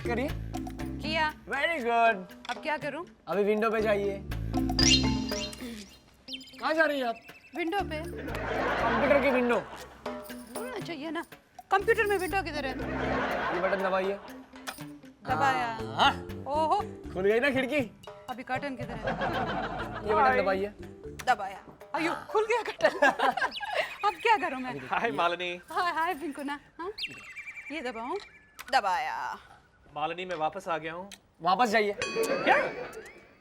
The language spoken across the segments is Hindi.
करिए। किया। Very good. अब क्या करूं? अभी विंडो पे जाइए। कहाँ जा रही हैं आप? विंडो पे। कंप्यूटर की विंडो। बोलना चाहिए ना, कंप्यूटर में विंडो किधर है? ये बटन दबाइए। दबाया। हाँ, ओहो, खुल गई ना खिड़की। अभी कर्टन किधर है? ये बटन दबाइए। दबाया। अयो, खुल गया कर्टन। अब क्या करूं मैं? हाय मालिनी। हाय हाय पिंकुना। हाँ? ये दबाऊं? दबाया। मालिनी मैं वापस आ गया हूँ। वापस जाइए। क्या?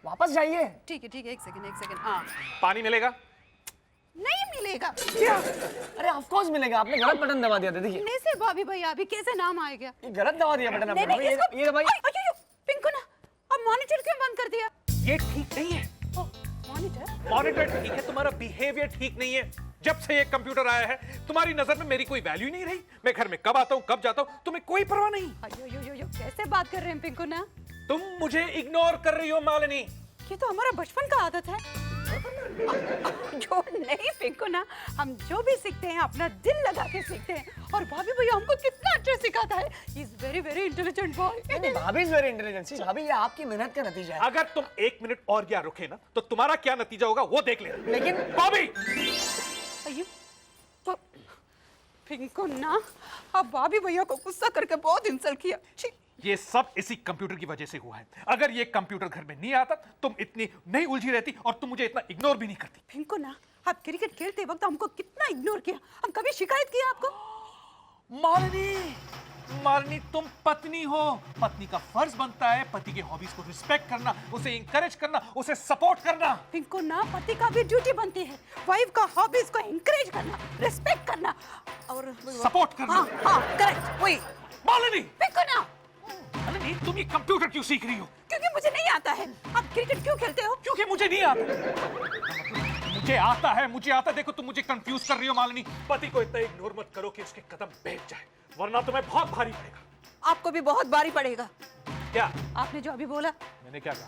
वापस जाइए। ठीक है, एक सेकंड। हाँ। पानी मिलेगा? नहीं मिलेगा। क्या? अरे ऑफ कोर्स मिलेगा, आपने गलत बटन दबा दिया था। देखिए नहीं से भाभी भैया, अभी कैसे नाम आ गया? ये गलत दबा दिया बटन आपने। नहीं, इसको ये दबाइए। अयो पिंकुना, अब मॉनिटर क्यों बंद कर दिया? ये ठीक नहीं है। मॉनिटर? मॉनिटर ठीक है, तुम्हारा बिहेवियर ठीक नहीं है। जब से ये कंप्यूटर आया है तुम्हारी नजर में मेरी कोई वैल्यू नहीं रही। मैं घर में कब आता हूँ कब जाता हूँ तुम्हें कोई परवाह नहीं। अयो कैसे बात कर रहे हैं पिंकुना? तुम मुझे इग्नोर कर रही हो मालिनी। ये तो हमारा बचपन का आदत है। जो नहीं पिंकुना, हम जो भी सीखते हैं अपना दिल लगा के सीखते हैं। और भाभी भैया हमको कितना अच्छा सिखाता है। He is very intelligent boy. भाभी इज वेरी इंटेलिजेंट। भाभी ये आपकी मेहनत का नतीजा है। अगर तुम 1 मिनट और क्या रुके ना तो तुम्हारा क्या नतीजा होगा वो देख लेना। लेकिन बॉबी अयो पिंकुना, अब भाभी भैया को गुस्सा करके बहुत इंसल्ट किया। छी। ये सब इसी कंप्यूटर की वजह से हुआ है। अगर ये कंप्यूटर घर में नहीं आता तुम इतनी नहीं उलझी रहती और तुम मुझे इतना इग्नोर भी नहीं करती। पिंकुना, आप क्रिकेट खेलते वक्त हमको कितना इग्नोर किया। हम कभी शिकायत किया आपको? मालिनी तुम पत्नी हो। पत्नी का फर्ज बनता है पति के हॉबीज को रिस्पेक्ट करना, उसे इंकरेज करना, उसे सपोर्ट करना। पिंकुना, पति का भी ड्यूटी बनती है वाइफ का हॉबीज को इंकरेज करना, रिस्पेक्ट करना और सपोर्ट करना। हाँ करेक्ट वही। मालिनी पिंकुना, मालिनी तुम ये कंप्यूटर क्यों सीख रही हो? क्योंकि मुझे नहीं आता है। आप क्रिकेट क्यों खेलते हो? क्योंकि मुझे नहीं आता। मुझे आता। देखो तुम मुझे कंफ्यूज कर रही हो मालिनी। पति को इतना इग्नोर मत करो कि उसके कदम बैठ जाए, वरना तुम्हें बहुत भारी पड़ेगा। आपको भी बहुत भारी पड़ेगा। क्या? आपने जो अभी बोला। मैंने क्या कहा?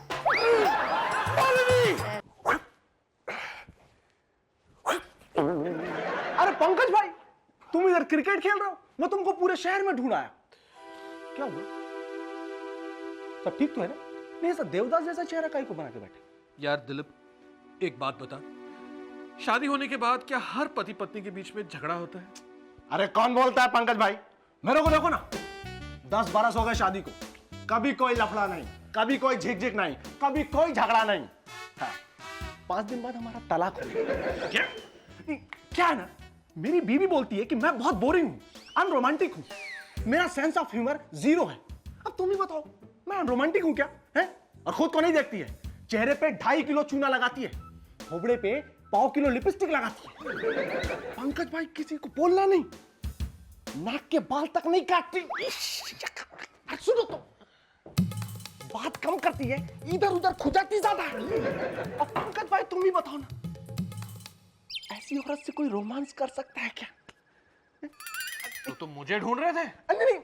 अरे पंकज भाई, तुम इधर क्रिकेट खेल रहे हो, मैं तुमको पूरे शहर में ढूंढ आया। क्या हुआ? सब ठीक तो है ना? नहीं ऐसा देवदास जैसा चेहरा काहे को बना के बैठे? यार दिलीप, एक बात बता, शादी होने के बाद क्या हर पति पत्नी के बीच में झगड़ा होता है? अरे कौन बोलता है पंकज भाई? मेरे को देखो ना, 10 बरस हो गए शादी को, कभी कोई लफड़ा नहीं, कभी कोई झिकझिक नहीं, कभी कोई झगड़ा नहीं। हाँ, 5 दिन बाद हमारा तलाक हो गया। क्या? क्या है ना, मेरी बीवी बोलती है कि मैं बहुत बोरिंग हूँ, अनरोमांटिक हूँ, मेरा सेंस ऑफ ह्यूमर 0 है। अब तुम ही बताओ, मैं अनरोमांटिक हूँ क्या? है? और खुद को नहीं देखती है, चेहरे पे 2.5 किलो चूना लगाती है, खोपड़े पे 1.25 किलो लिपस्टिक लगाती है। पंकज भाई किसी को बोलना नहीं, नाक के बाल तक नहीं काटती। सुनो तो, बात कम करती है, इधर उधर खुजाती ज्यादा है। और पंकज भाई तुम ही बताओ ना, ऐसी औरत से कोई रोमांस कर सकता है क्या? तो तुम मुझे ढूंढ रहे थे? नहीं,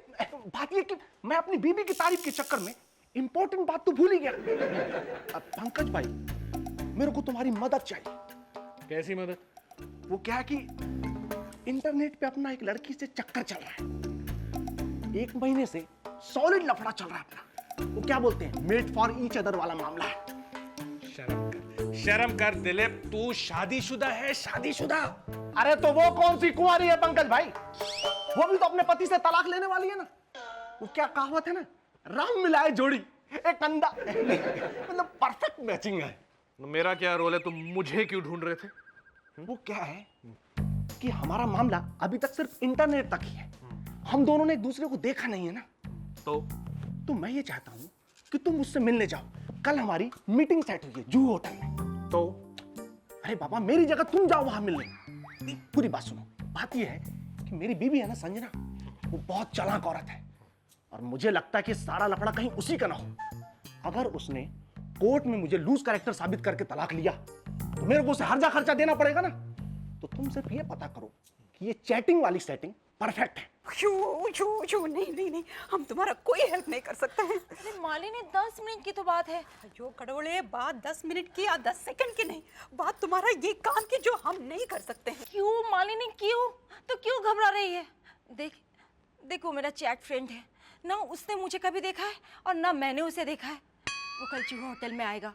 बात ये कि मैं अपनी बीबी की तारीफ के चक्कर में इंपॉर्टेंट बात तो भूल ही गया। अब पंकज भाई, मेरे को तुम्हारी मदद चाहिए। कैसी मदद? वो क्या है कि इंटरनेट पे अपना एक लड़की से चक्कर चल रहा है, 1 महीने से सॉलिड लफड़ा चल रहा है अपना। वो क्या बोलते हैं, मेड फॉर ईच अदर वाला मामला है। शर्म कर दिलीप, तू शादीशुदा है, शादीशुदा। अरे तो वो कौन सी कुंवारी है पंकज भाई? वो भी तो अपने पति से तलाक लेने वाली है ना। वो क्या कहावत है ना, राम मिलाए जोड़ी एक अंधा। मतलब परफेक्ट मैचिंग है। मेरा क्या रोल है, तुम मुझे क्यों ढूंढ रहे थे? वो क्या है कि हमारा मामला अभी तक सिर्फ इंटरनेट तक ही है, हम दोनों ने एक दूसरे को देखा नहीं है ना। तो मैं ये चाहता हूं कि तुम मुझसे मिलने जाओ। कल हमारी मीटिंग सेट हुई है जूहू होटल में। तो अरे बाबा, मेरी जगह तुम जाओ वहां मिलने। पूरी बात सुनो। बात ये है कि मेरी बीवी है ना संजना, वो बहुत चालाक औरत है और मुझे लगता है कि सारा लफड़ा कहीं उसी का ना हो। अगर उसने कोर्ट में मुझे लूज कैरेक्टर साबित करके तलाक लिया तो मेरे को उसे हर्जा खर्चा देना पड़ेगा ना। तो तुम सिर्फ ये पता करो कि ये चैटिंग वाली सेटिंग परफेक्ट है। नहीं, हम तुम्हारा कोई हेल्प नहीं कर सकते हैं। अरे मालिनी, 10 मिनट की तो बात है। जो कड़ोले, बात 10 मिनट की या 10 सेकंड की नहीं, बात तुम्हारा ये काम की जो हम नहीं कर सकते हैं। क्यों मालिनी, क्यों? तो क्यों घबरा रही है? देखो मेरा चैट फ्रेंड है, ना उसने मुझे कभी देखा है और ना मैंने उसे देखा है। वो कल जुहू होटल में आएगा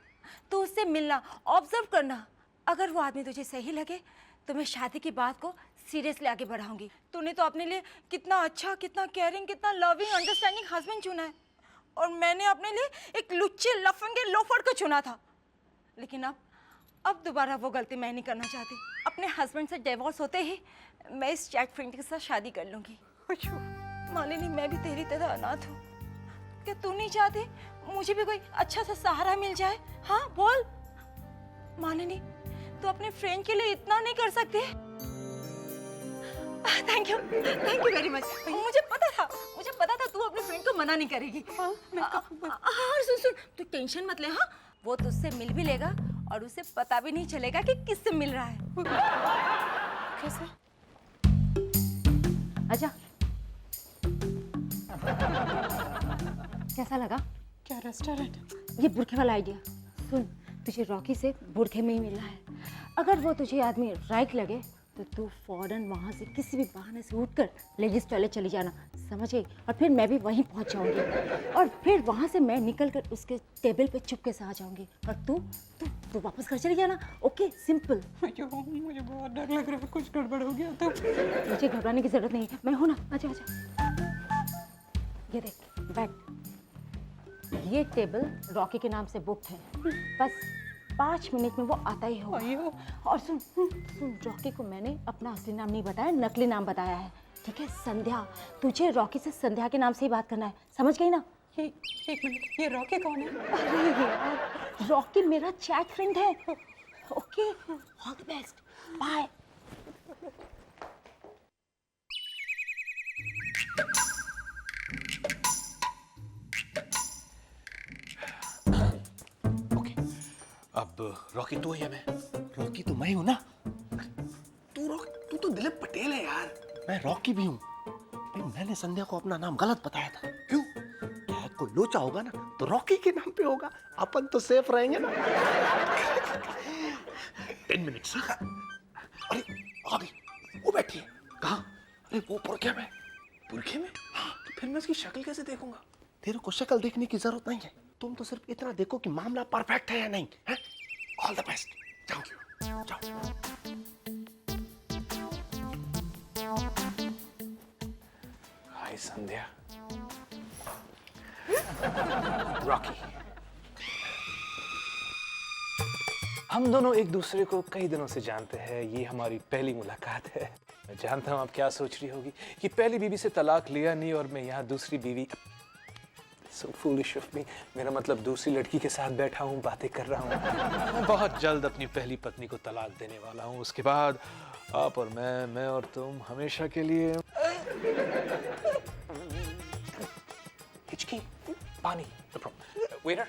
तो उससे मिलना, ऑब्जर्व करना। अगर वो आदमी तुझे सही लगे तो मैं शादी की बात को सीरियसली आगे बढ़ाऊंगी। तूने तो अपने लिए कितना अच्छा, कितना केयरिंग, कितना लविंग, अंडरस्टैंडिंग हस्बैंड चुना है और मैंने अपने लिए एक लुच्चे लफंगे लोफर को चुना था। लेकिन अब दोबारा वो गलती मैं नहीं करना चाहती। अपने हस्बैंड से डिवोर्स होते ही मैं इस चैट फ्रेंड के साथ शादी कर लूंगी। मालिनी, मैं भी तेरी तरह अनाथ हूँ। क्या तू नहीं चाहती मुझे भी कोई अच्छा सा सहारा मिल जाए? हाँ बोल मालिनी, तू अपने फ्रेंड के लिए इतना नहीं कर सकती? Thank you very much. मुझे पता था तू अपने फ्रेंड को मना नहीं करेगी। हाँ सुन, तू टेंशन मत ले। हाँ, वो तुझसे मिल भी लेगा और उसे पता भी नहीं चलेगा कि किससे मिल रहा है। कैसे? आजा। कैसा लगा? क्या रेस्टोरेंट? ये बुरखे वाला आइडिया। सुन, तुझे रॉकी से बुरखे में ही मिलना है। अगर वो तुझे आदमी राइट लगे तो तू फौरन वहाँ से किसी भी बहाने से उठकर लेडीज टॉयलेट चली जाना, समझ गई? और फिर मैं भी वहीं पहुँच जाऊँगी और फिर वहाँ से मैं निकल कर उसके टेबल पे चुपके से आ जाऊँगी और तू वापस घर चली जाना। Okay, simple. मुझे बहुत डर लग रहा है, कुछ गड़बड़ हो गया तो। मुझे घबराने की जरूरत नहीं है, मैं हूँ ना। आजा। ये देख, बैठ। ये टेबल रॉकी के नाम से बुक है। बस 5 मिनट में वो आता ही होगा। और सुन, रॉकी को मैंने अपना असली नाम नहीं बताया, नकली नाम बताया है, ठीक है? संध्या। तुझे रॉकी से संध्या के नाम से ही बात करना है, समझ गई ना? एक मिनट, ये रॉकी कौन है? अरे यार, रॉकी मेरा चैट फ्रेंड है। Okay, all the best, bye. अब रॉकी तू है या मैं? रॉकी तो मैं हूं ना। तू तो दिलीप पटेल है यार। मैं रॉकी भी हूँ। भाई, मैंने संध्या को अपना नाम गलत बताया था। क्यों? क्या कोई लोचा होगा ना तो रॉकी के नाम पे होगा, अपन तो सेफ रहेंगे ना। 10 मिनट्स। अरे आ गई, वो बैठी है। कहाँ? अरे वो पुरखे में। बुरखे में? हाँ, तो फिर मैं इसकी शक्ल कैसे देखूंगा? तेरे को शक्ल देखने की जरूरत नहीं है, तुम तो सिर्फ इतना देखो कि मामला परफेक्ट है या नहीं है। All the best. जाओ। हाय संध्या। रॉकी। हम दोनों एक दूसरे को कई दिनों से जानते हैं, ये हमारी पहली मुलाकात है। मैं जानता हूँ आप क्या सोच रही होगी कि पहली बीवी से तलाक लिया नहीं और मैं यहाँ दूसरी बीवी। So foolish of me। मेरा मतलब दूसरी लड़की के साथ बैठा हूँ, बातें कर रहा हूँ। मैं बहुत जल्द अपनी पहली पत्नी को तलाक देने वाला हूँ। उसके बाद आप और मैं और तुम हमेशा के लिए। हिचकी, पानी। वेटर,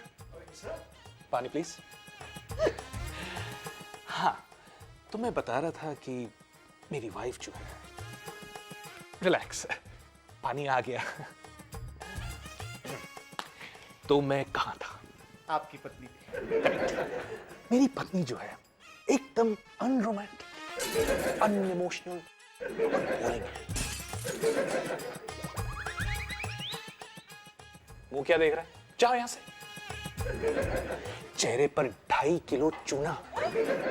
पानी प्लीज। हाँ, तो मैं बता रहा था कि मेरी वाइफ जो है, रिलैक्स, पानी आ गया। तो मैं कहाँ था? आपकी पत्नी। करेक्ट। मेरी पत्नी जो है एकदम अनरोमांटिक, अनइमोशनल और बोरिंग है। मुंह क्या देख रहा है? जाओ यहां से। चेहरे पर 2.5 किलो चूना,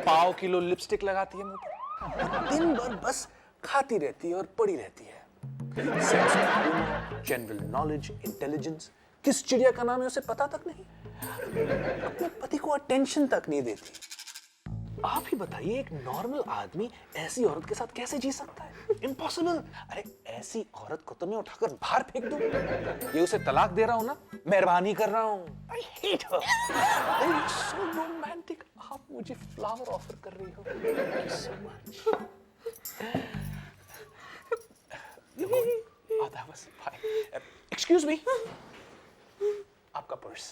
1/2 किलो लिपस्टिक लगाती है मुंह पर, दिन भर बस खाती रहती है और पड़ी रहती है। Sense of humour, general knowledge, intelligence, किस चिड़िया का नाम है उसे पता तक नहीं। अपने पति को अटेंशन तक नहीं देती। आप ही बताइए, एक नॉर्मल आदमी ऐसी औरत के साथ कैसे जी सकता है? इम्पॉसिबल। अरे ऐसी औरत को तो मैं उठाकर बाहर फेंक दूं। ये उसे तलाक दे रहा हूं ना, मेहरबानी कर रहा हूं। I hate her। So romantic। आप मुझे फ्लावर ऑफर कर रही हो। Thank you so much। Oh, that was fine। Excuse me। आपका पर्स।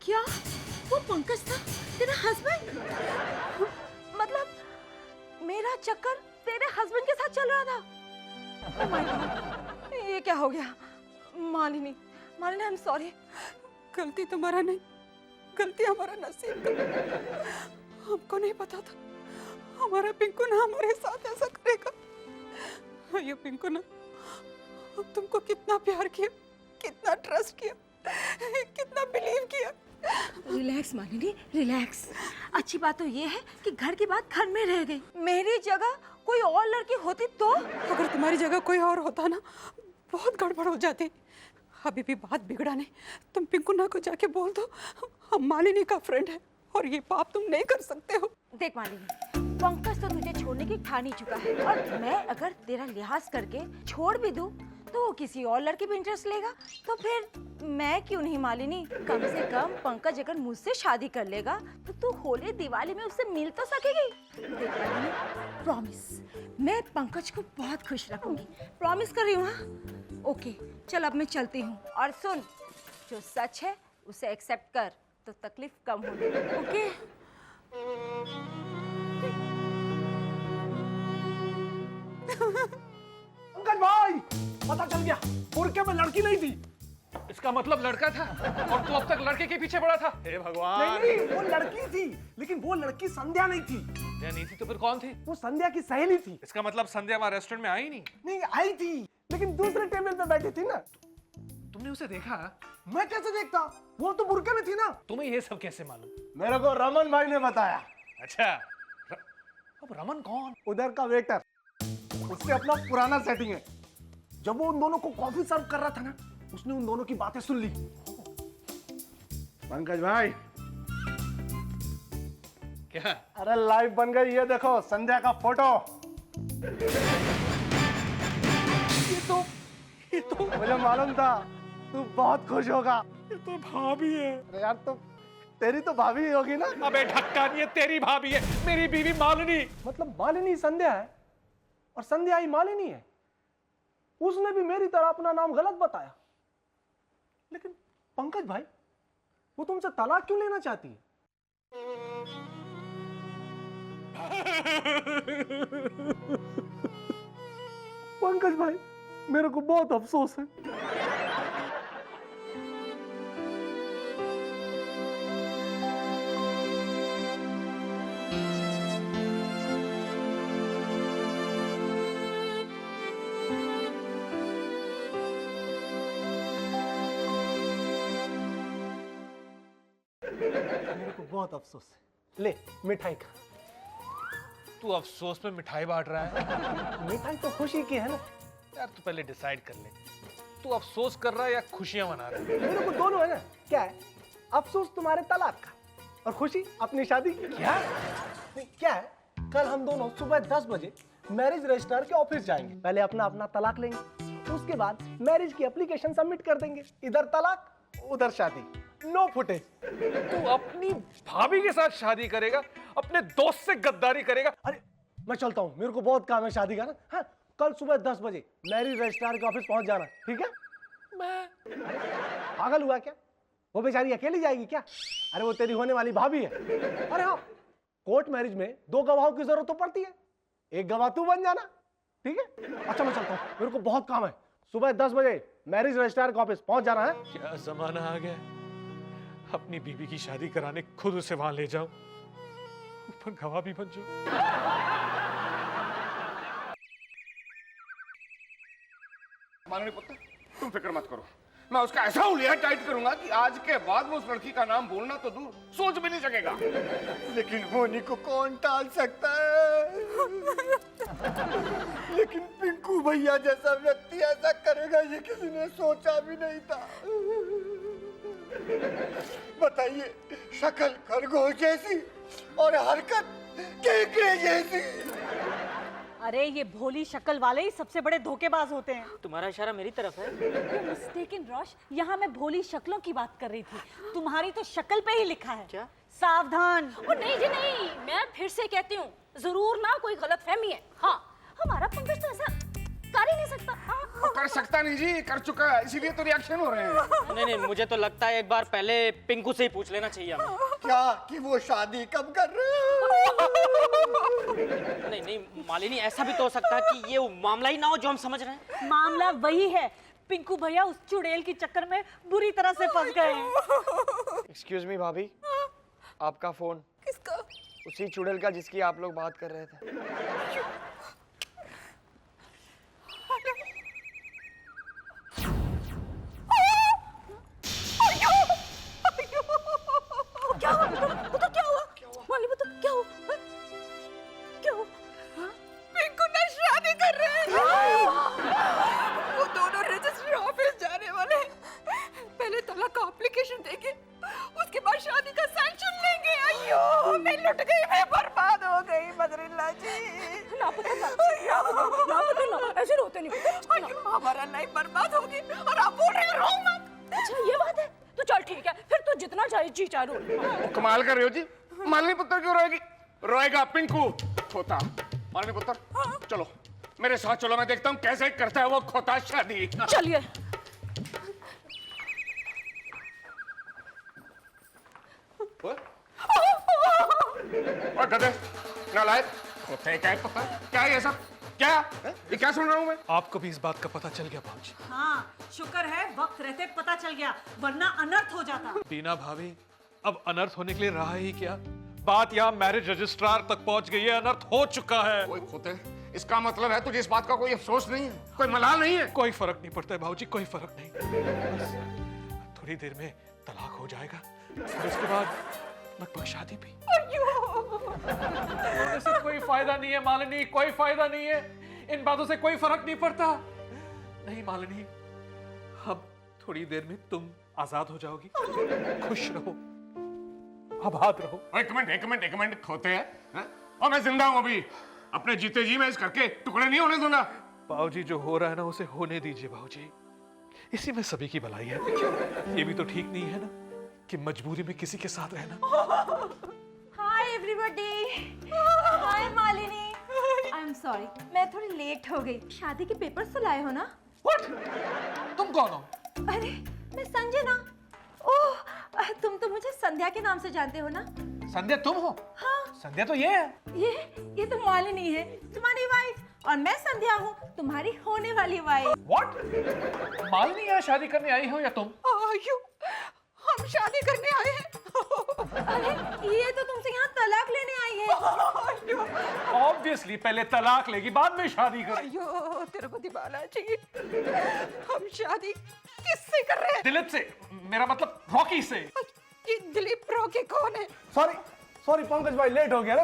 क्या वो पंकज था, तेरा हस्बैंड? मतलब मेरा चक्कर तेरे हस्बैंड के साथ चल रहा था? Oh my God, ये क्या हो गया? मालिनी, आई एम सॉरी। गलती तुम्हारा नहीं, गलती हमारा नसीब का। हमको नहीं पता था, हमारा पिंकू ना हमारे साथ ऐसा करेगा। ये पिंकू ना हम तुमको कितना प्यार किया, कितना ट्रस्ट किया, कितना बिलीव किया। Relax Malini, relax. अच्छी बात तो ये है कि घर की बात घर में रह गई। मेरी जगह कोई और लड़की होती तो? अगर तुम्हारी जगह कोई और होता ना, बहुत गड़बड़ हो जाती। अभी भी बात बिगड़ा नहीं, तुम पिंकू ना को जाके बोल दो हम मालिनी का फ्रेंड है और ये पाप तुम नहीं कर सकते हो। देख मालिनी, पंकज तो तुझे छोड़ने की ठान ही चुका है और मैं अगर तेरा लिहाज करके छोड़ भी दूं तो वो किसी और लड़के पे इंटरेस्ट लेगा, तो फिर मैं क्यों नहीं मालिनी? कम से कम पंकज अगर मुझसे शादी कर लेगा तो तू होली दिवाली में उससे मिल तो सकेगी। देख मालिनी, प्रॉमिस, मैं पंकज को बहुत खुश रखूंगी, प्रॉमिस कर रही हूँ। हाँ ओके, चल अब मैं चलती हूँ। और सुन, जो सच है उसे एक्सेप्ट कर तो तकलीफ कम होगी। ओके? पंकज भाई, पता चल गया, बुरके में लड़की नहीं थी। इसका मतलब लड़का था और तू अब तक लड़के के पीछे पड़ा था। हे भगवान। नहीं, वो लड़की थी, लेकिन वो लड़की संध्या नहीं थी। संध्या नहीं थी तो फिर कौन थी? वो संध्या की सहेली थी। इसका मतलब संध्या वहां रेस्टोरेंट में आई नहीं? नहीं आई थी, लेकिन दूसरे टेबल पे बैठी थी ना। तुमने उसे देखा? मैं कैसे देखता, वो तो बुरके में थी ना। तुम्हें ये सब कैसे मालूम? मेरे को रमन भाई ने बताया। अच्छा, अब रमन कौन? उधर का वेटर, उससे अपना पुराना सेटिंग है। जब वो उन दोनों को कॉफी सर्व कर रहा था ना, उसने उन दोनों की बातें सुन ली। पंकज भाई, क्या? अरे लाइव बन गई, ये देखो संध्या का फोटो। ये तो मुझे मालूम था तू बहुत खुश होगा। ये तो भाभी है। अरे यार, तो तेरी तो भाभी ही होगी ना। अबे ढक्का नहीं है, तेरी भाभी है, मेरी बीवी मालिनी। मतलब मालिनी संध्या है और संध्या ही मालिनी है। उसने भी मेरी तरह अपना नाम गलत बताया। लेकिन पंकज भाई, वो तुमसे तलाक क्यों लेना चाहती है? पंकज भाई, मेरे को बहुत अफसोस है। मेरे को बहुत अफसोस है। ले मिठाई खा। तू अफसोस में मिठाई बांट रहा है? मिठाई तो खुशी की है ना। यार तू पहले डिसाइड कर ले, तू अफसोस कर रहा है या खुशियां मना रहा है? मेरे को दोनों है ना। क्या है? अफसोस तुम्हारे तलाक का और खुशी अपनी शादी की। क्या नहीं, क्या है, कल हम दोनों सुबह 10 बजे मैरिज रजिस्ट्रार के ऑफिस जाएंगे। पहले अपना अपना तलाक लेंगे, उसके बाद मैरिज की एप्लीकेशन सबमिट कर देंगे। इधर तलाक, उधर शादी, नो फुटेज। तू अपनी भाभी के साथ शादी करेगा, अपने दोस्त से गद्दारी करेगा? अरे मैं चलता हूँ, मेरे को बहुत काम है शादी का ना। हाँ, कल सुबह 10 बजे मैरिज रजिस्ट्रार के ऑफिस पहुंच जाना, ठीक है? पागल हुआ क्या? वो बेचारी अकेली जाएगी क्या? अरे वो तेरी होने वाली भाभी है। अरे हाँ, कोर्ट मैरिज में 2 गवाहों की जरूरत तो पड़ती है। एक गवाह तू बन जाना, ठीक है? अच्छा मैं चलता हूँ, मेरे को बहुत काम है। सुबह 10 बजे मैरिज रजिस्ट्रार के ऑफिस पहुंच जाना है। क्या जमाना आ गया, अपनी बीबी की शादी कराने खुद उसे वहां ले जाओ, ऊपर गवाह भी बन जाओ। माननीय पुत्र, तुम फिक्र मत करो, मैं उसका ऐसा हुलिया टाइट करूंगा कि आज के बाद वो उस लड़की का नाम बोलना तो दूर, सोच भी नहीं सकेगा। लेकिन होनी को कौन टाल सकता है? लेकिन पिंकू भैया जैसा व्यक्ति ऐसा करेगा ये किसी ने सोचा भी नहीं था। बताइए, शक्ल खरगोश जैसी और हरकत केकड़े जैसी। अरे ये भोली शक्ल वाले ही सबसे बड़े धोखेबाज होते हैं। तुम्हारा इशारा मेरी तरफ है। मिस्टेकन रॉश, यहाँ मैं भोली शक्लों की बात कर रही थी, तुम्हारी तो शक्ल पे ही लिखा है। क्या? सावधान। ओ नहीं जी नहीं, मैं फिर से कहती हूँ, जरूर ना कोई गलतफहमी है। हाँ, हमारा पंकज तो ऐसा कर ही नहीं सकता। वो कर सकता नहीं जी, कर चुका है, इसीलिए तो रिएक्शन हो रहे हैं। नहीं, मुझे तो लगता है एक बार पहले पिंकू से ही पूछ लेना चाहिए हमें। क्या कि वो शादी कब कर रहे हैं? नहीं, मालिनी, ऐसा भी तो हो सकता है कि ये मामला ही ना हो जो हम समझ रहे हैं। मामला वही है, पिंकू भैया उस चुड़ैल के चक्कर में बुरी तरह से फंस गए हैं। एक्सक्यूज मी भाभी, आपका फोन। किसका? उसी चुड़ैल का जिसकी आप लोग बात कर रहे थे। क्या हुआ? बता क्या हुआ? माली बता क्या हुआ? हाँ? क्या हुआ? हाँ? पिंकू ने शादी कर रहे हैं। वो दोनों रजिस्ट्री ऑफिस जाने वाले हैं। पहले तलाक का एप्लीकेशन देंगे, उसके बाद शादी का सैंक्शन लेंगे। अयो मैं लुट गई, मैं बर्बाद हो गई बदरिल्ला जी। ना पता ना ऐसे रोते नहीं। अयो हमारा लाइफ बर्बाद होगी और आप बोल रहे हो रो मत। अच्छा ये बात है, तो चल ठीक है, फिर तो जितना चाहे जी चाहे रो। कमाल कर रहे हो जी। मालिनी पुत्र क्यों रोएगी? रोएगा पिंकू खोता। मालिनी पुत्र चलो मेरे साथ चलो, मैं देखता हूँ कैसे करता है वो खोता शादी। चलिए। और गधे नालायक खोते क्या है पता? क्या है ये सब? क्या है? ये क्या सुन रहा हूँ मैं? आपको भी इस बात का पता चल गया भाजी? हाँ शुक्र है वक्त रहते पता चल गया, वरना अनर्थ हो जाता। बीना भाभी, अब अनर्थ होने के लिए रहा ही क्या? बात यहाँ मैरिज रजिस्ट्रार तक पहुंच गई है, अनर्थ हो चुका है। कोई खोते, इसका मतलब है तुझे इस बात का कोई अफसोस नहीं है, कोई मलाल नहीं है? कोई फर्क नहीं पड़ता है भाजी, कोई फर्क नहीं। बस थोड़ी देर में तलाक हो जाएगा और उसके बाद लगभग शादी भी। रोने से कोई फायदा नहीं है मालिनी, कोई फायदा नहीं है। इन बातों से कोई फर्क नहीं पड़ता। नहीं मालिनी, अब थोड़ी देर में तुम आजाद हो जाओगी। खुश रहो, आबाद रहो। एक मिनट खोते हैं? और मैं जिंदा हूं अभी, अपने जीते जी मैं इस करके टुकड़े नहीं होने दूंगा। बाबूजी जो हो रहा है ना उसे होने दीजिए बाबूजी, इसी में सभी की भलाई है। ये भी तो ठीक नहीं है ना कि मजबूरी में किसी के साथ रहना। Hi everybody, hi Malini. I am sorry, मैं थोड़ी लेट हो गई। शादी के पेपर्स तो लाए हो ना? What? तुम कौन हो? अरे मैं संजना। ओह तुम तो मुझे संध्या के नाम से जानते हो ना? संध्या तुम हो? हाँ। संध्या तो ये है। ये तो मालिनी है, तुम्हारी वाइफ, और मैं संध्या हूँ, तुम्हारी होने वाली वाइफ। What? मालिनी यहाँ शादी करने आई हो या तुम? आयु हम शादी करने आए हैं। अरे ये तो तुमसे यहाँ तलाक लेने आई है। Obviously पहले तलाक लेगी बाद में शादी करेगी। अयो तिरुपति बालाजी, हम शादी किससे कर रहे हैं? दिलीप से, मेरा मतलब रॉकी से। ये दिलीप रॉकी कौन है? सॉरी पंकज भाई, लेट हो गया ना।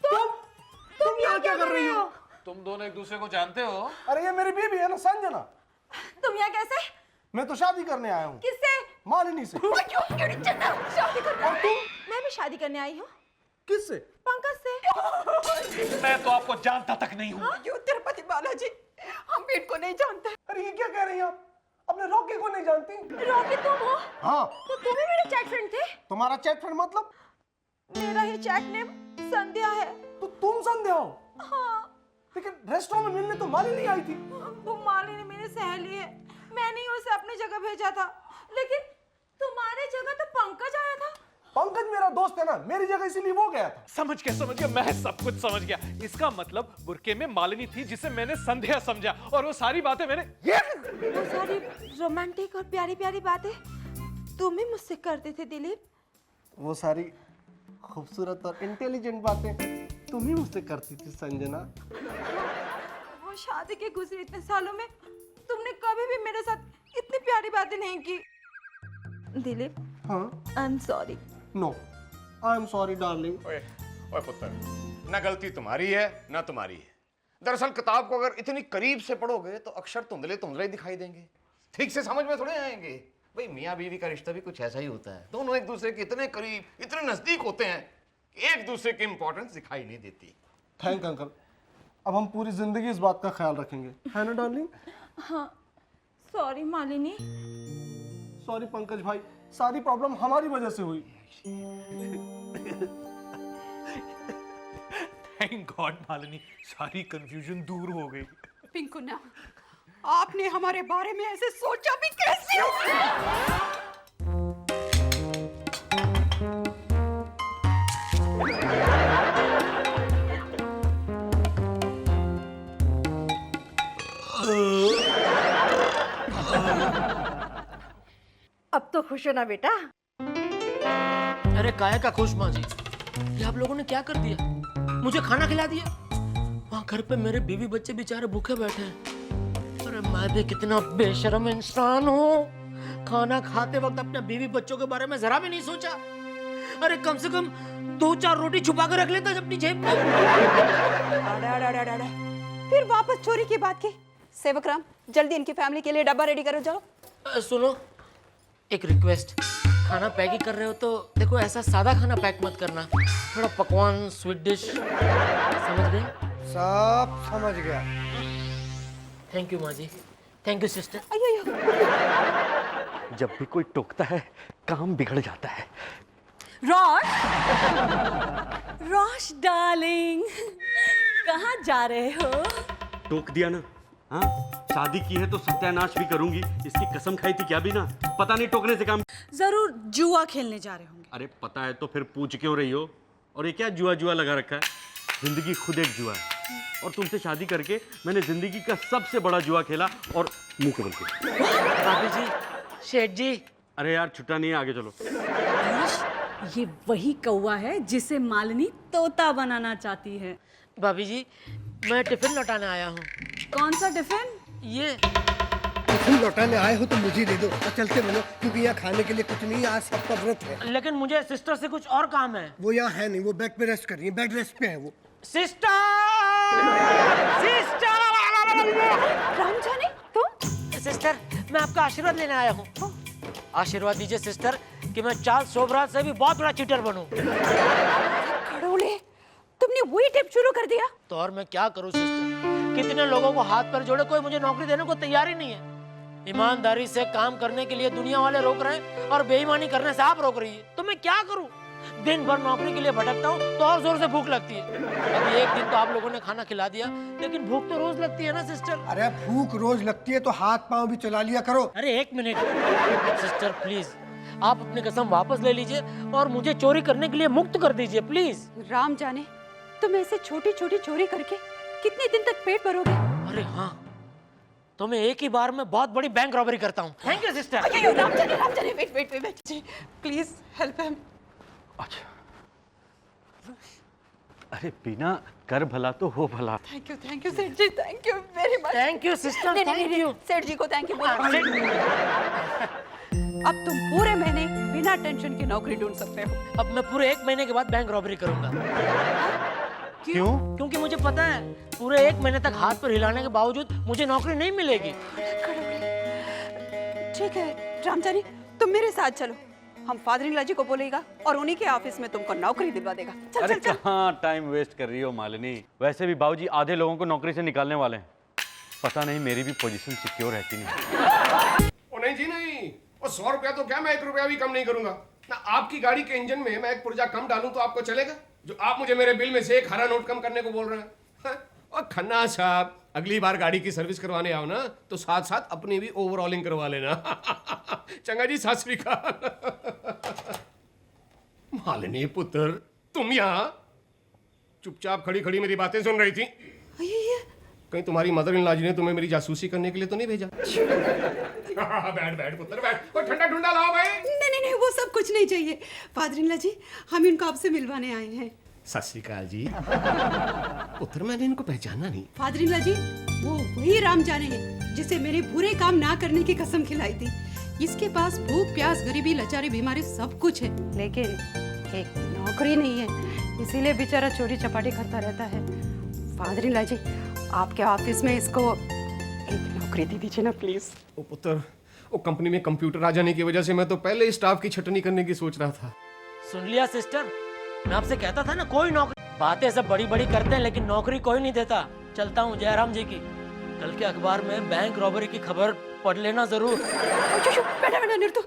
तुम यहाँ क्या कर रही हो? तुम दोनों एक दूसरे को जानते हो? अरे ये मेरी बीवी है ना संजना। तुम यहाँ कैसे? मैं तो शादी करने आया हूँ। किससे? मालिनी से। शादी करने और तुम? मैं भी शादी करने आई हूँ। किससे? पंकज से। मैं तो आपको जानता तक नहीं हूँ। आयु तिरुपति बालाजी, हम भी इनको नहीं जानते। अरे ये क्या कह रही हैं आप? अपने रॉकी को नहीं जानती? रॉकी तुम हो? हाँ। तो तुम ही मेरे चैट फ्रेंड थे? तुम्हारा चैट फ्रेंड मतलब? मेरा ही चैट नेम संध्या है। तो तुम संध्या हो? हाँ। लेकिन रेस्टोरेंट में मिलने तो मालिनी आई थी। वो मालिनी मेरी सहेली है, मैंने ही उसे अपनी जगह भेजा था, लेकिन तुम्हारी जगह तो पंकज आया था। पंकज मेरा दोस्त है ना, मेरी जगह इसीलिए वो गया था। समझ गया, मैं सब कुछ समझ गया। इसका मतलब बुरके में मालिनी थी जिसे मैंने संध्या समझा, और वो सारी बातें मैंने वो सारी रोमांटिक और प्यारी प्यारी बातें तुम ही मुझसे करते थे दिलीप। वो सारी खूबसूरत और इंटेलिजेंट बातें तुम ही मुझसे करती थी संजना। वो शादी के गुजरे इतने सालों में तुमने कभी भी मेरे साथ इतनी प्यारी बातें नहीं की। दिलीप, हाँ? I am sorry. No, I am sorry darling. ओए पुत्र, ना गलती तुम्हारी है ना तुम्हारी है। दरअसल किताब को अगर इतनी करीब से पढ़ोगे तो अक्षर धुंधले धुंधले दिखाई देंगे, ठीक से समझ में थोड़े आएंगे। भाई मियाँ बीवी का रिश्ता भी कुछ ऐसा ही होता है, दोनों एक दूसरे के इतने करीब, इतने नजदीक होते हैं कि एक दूसरे की इंपॉर्टेंस दिखाई नहीं देती। थैंक अंकल, अब हम पूरी जिंदगी इस बात का ख्याल रखेंगे, है ना डार्लिंग? हाँ, सॉरी मालिनी। सॉरी पंकज भाई, सारी प्रॉब्लम हमारी वजह से हुई। थैंक गॉड मालिनी, सारी कंफ्यूजन दूर हो गई। पिंकू ना, आपने हमारे बारे में ऐसे सोचा भी कैसे? अब तो खुश हो ना बेटा? अरे काहे का खुश माँ जी, ये आप लोगों ने क्या कर दिया? मुझे खाना खिला दिया। वहाँ घर पे मेरे बीवी बच्चे बेचारे भूखे बैठे हैं। अरे मैं भी कितना बेशर्म इंसान हूँ। खाना खाते वक्त अपने बीवी बच्चों के बारे में जरा भी नहीं सोचा। अरे कम से कम 2-4 रोटी छुपा कर रख लेता अपनी जेब में। फिर वापस चोरी की बात की। सेवक राम, जल्दी इनकी फैमिली के लिए डब्बा रेडी करो, जाओ। सुनो, एक रिक्वेस्ट। खाना पैक ही कर रहे हो तो देखो ऐसा सादा खाना पैक मत करना, थोड़ा पकवान, स्वीट डिश। समझ गए? सब समझ गया। थैंक यू माँ जी। Thank you sister. जब भी कोई टोकता है काम बिगड़ जाता है। रोश, रोश डार्लिंग, कहाँ जा रहे हो? टोक दिया ना। हाँ, शादी की है तो सत्यानाश भी करूंगी। इसकी कसम खाई थी क्या भी ना, पता नहीं टोकने से काम। जरूर जुआ खेलने जा रहे होंगे। अरे पता है तो फिर पूछ क्यों रही हो? और ये क्या जुआ जुआ लगा रखा है? जिंदगी खुद एक जुआ है और तुमसे शादी करके मैंने जिंदगी का सबसे बड़ा जुआ खेला और मुंह के बल के। भाभी जी, शेठ जी। अरे यार छुट्टा नहीं है, आगे चलो। रोश, ये वही कौवा है जिसे मालिनी तोता बनाना चाहती है। भाभी जी, मैं टिफिन लौटाने आया हूँ। कौन सा टिफिन? ये तुम लौटाने आए हो तो मुझे दे दो और चलते बनो, क्योंकि यहाँ खाने के लिए कुछ नहीं है, आज सबका व्रत है। लेकिन मुझे सिस्टर से कुछ और काम है। वो यहाँ है नहीं, वो बेड पे रेस्ट कर रही है, बेड रेस्ट पे है वो। सिस्टर! सिस्टर! राम जाने तुम? सिस्टर, मैं आपका आशीर्वाद लेने आया हूँ। आशीर्वाद दीजिए सिस्टर कि मैं चार्ल्स शोभराज से भी बहुत बड़ा चीटर बनूं। खड़ोले, तुमने वही टिप शुरू कर दिया? तो और मैं क्या करूं सिस्टर? कितने लोगों को हाथ पर जोड़े, कोई मुझे नौकरी देने को तैयार ही नहीं है। ईमानदारी से काम करने के लिए दुनिया वाले रोक रहे हैं और बेईमानी करने से आप रोक रही है। तो मैं क्या करूं? दिन भर नौकरी के लिए भटकता हूँ तो और जोर से भूख लगती है। अभी एक दिन तो आप लोगों ने खाना खिला दिया, लेकिन भूख तो रोज लगती है ना सिस्टर। अरे भूख रोज लगती है तो हाथ पांव भी चला लिया करो। अरे एक मिनट सिस्टर, प्लीज आप अपनी कसम वापस ले लीजिए और मुझे चोरी करने के लिए मुक्त कर दीजिए प्लीज। राम जाने तुम ऐसे छोटी छोटी चोरी करके कितने दिन तक पेट भरोगे? अरे हाँ, तो मैं एक ही बार में बहुत बड़ी बैंक रॉबरी करता हूँ। Thank you sister. राम जाने वेट वेट वेट जी, प्लीज हेल्प हिम। अच्छा, अरे बिना कर भला तो हो भला। Thank you Seth ji, thank you very much. Thank you sister, thank you. Seth ji को थैंक यू बोलो। अब तुम पूरे महीने बिना टेंशन की नौकरी ढूंढ सकते हो। अब मैं पूरे 1 महीने के बाद बैंक रॉबरी करूंगा। क्यों? क्योंकि मुझे पता है पूरे 1 महीने तक हाथ पर हिलाने के बावजूद मुझे नौकरी नहीं मिलेगी। ठीक है रामजानी, तुम मेरे साथ चलो, हम फादर इन लॉ जी को बोलेगा और उन्हीं के ऑफिस में तुमको नौकरी दिलवा देगा। चल अरे चल चल। कहाँ टाइम वेस्ट कर रही हो मालिनी? वैसे भी बाबूजी आधे लोगों को नौकरी से निकालने वाले हैं। पता नहीं मेरी भी पोजीशन सिक्योर है कि नहीं। ओ नहीं जी नहीं, वो 100 रुपया तो क्या, मैं 1 रुपया भी कम नहीं करूंगा ना। आपकी गाड़ी के इंजन में मैं 1 पुर्जा कम डालूं तो आपको चलेगा? जो आप मुझे मेरे बिल में से 1 हरा नोट कम करने को बोल रहे हैं। और खन्ना साहब, अगली बार गाड़ी की सर्विस करवाने आओ ना तो साथ साथ अपनी भी ओवरऑलिंग करवा लेना। चंगा जी, सत श्री अकाल। मालिनी पुत्र, तुम यहाँ चुपचाप खड़ी खड़ी मेरी बातें सुन रही थी? कहीं तुम्हारी मदर इन लॉ जी ने तुम्हें मेरी जासूसी करने के लिए तो नहीं भेजा? बैठ बैठ पुत्र बैठ, और ठंडा ठंडा लाओ भाई। नहीं, वो सब कुछ नहीं चाहिए फादर इन लॉ जी, हम इनको आपसे मिलवाने आए हैं। सत श्री अकाल जी। पुत्र, मैंने इनको पहचाना नहीं। फादर इन लॉ जी, वो वही राम जाने हैं जिसे मैंने बुरे काम ना करने की कसम खिलाई थी। इसके पास भूख प्यास गरीबी लाचारी बीमारी सब कुछ है, लेकिन एक नौकरी नहीं है, इसीलिए बेचारा चोरी चपाटी करता रहता है। फादर इन लॉ जी, आपके ऑफिस में इसको एक नौकरी दे दीजिए ना प्लीज। ओ पुत्र, वो कंपनी में कंप्यूटर आ जाने की वजह से मैं तो पहले ही स्टाफ की छटनी करने की सोच रहा था। सुन लिया सिस्टर, मैं आपसे कहता था ना कोई नौकरी। बातें सब बड़ी बड़ी करते हैं लेकिन नौकरी कोई नहीं देता। चलता हूँ जयराम जी की। कल के अखबार में बैंक रॉबरी की खबर पढ़ लेना जरूर। बेटा Nirtu,